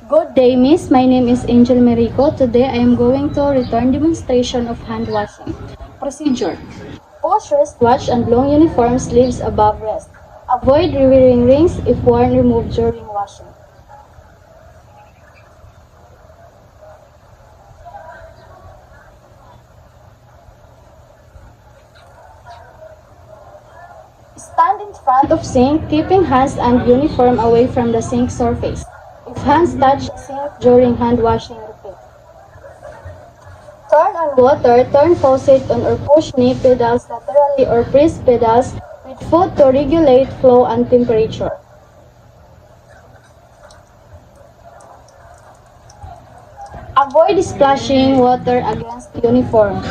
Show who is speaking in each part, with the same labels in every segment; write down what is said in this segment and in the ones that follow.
Speaker 1: Good day, Miss. My name is Angel Merico. Today I am going to return demonstration of hand washing. Procedure. Push wristwatch and long uniform sleeves above wrist. Avoid rewearing rings if worn removed during washing. Stand in front of sink, keeping hands and uniform away from the sink surface. If hands touch sink during hand washing, repeat. Turn on water, turn faucet on or push knee pedals laterally or press pedals with foot to regulate flow and temperature. Avoid splashing water against uniform.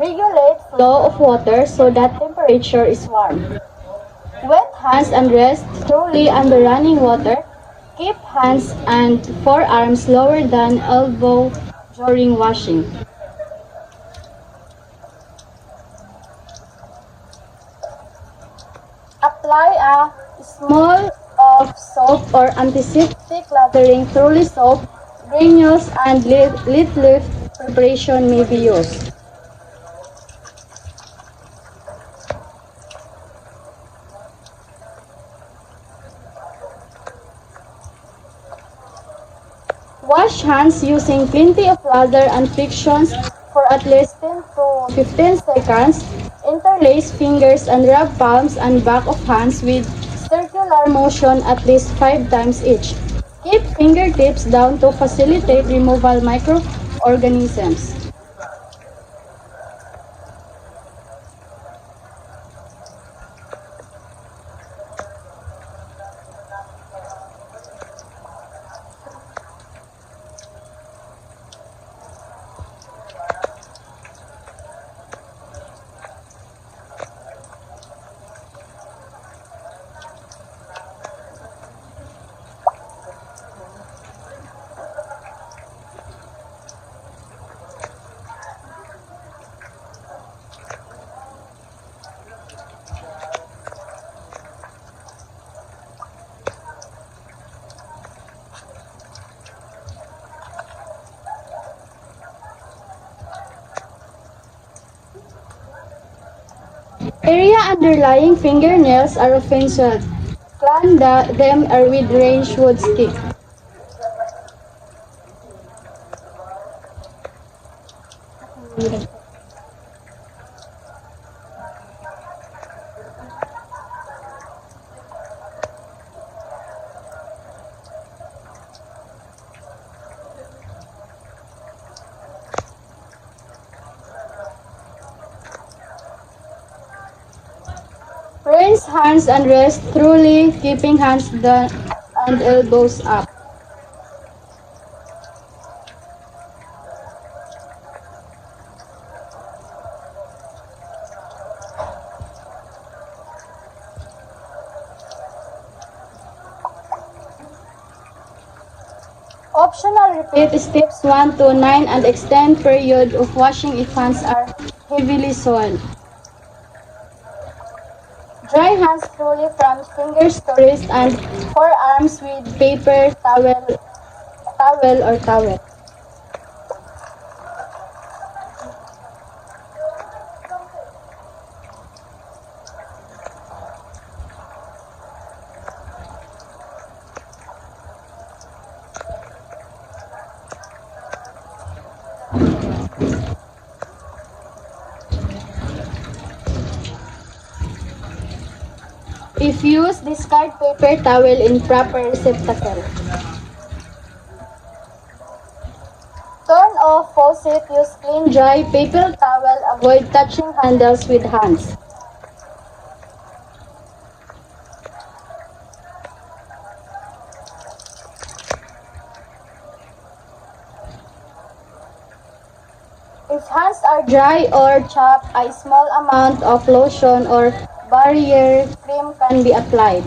Speaker 1: Regulate flow of water so that temperature is warm. Wet hands and rest thoroughly under running water. Keep hands and forearms lower than elbow during washing. Apply a small of soap or antiseptic lathering thoroughly soap, granules and lid lift preparation may be used. Wash hands using plenty of lather and frictions for at least 10 to 15 seconds. Interlace fingers and rub palms and back of hands with circular motion at least 5 times each. Keep fingertips down to facilitate removal microorganisms. Area underlying fingernails are often swelled. Clean them or with range wood stick. Rinse hands and rest thoroughly, keeping hands down and elbows up. Optional, repeat steps 1 to 9 and extend period of washing if hands are heavily soiled. Dry hands thoroughly from fingers to wrist and forearms with paper towel or towel. If used, discard paper towel in proper receptacle. Turn off faucet, use clean dry paper towel, avoid touching handles with hands. If hands are dry or chapped, a small amount of lotion or barrier cream can be applied.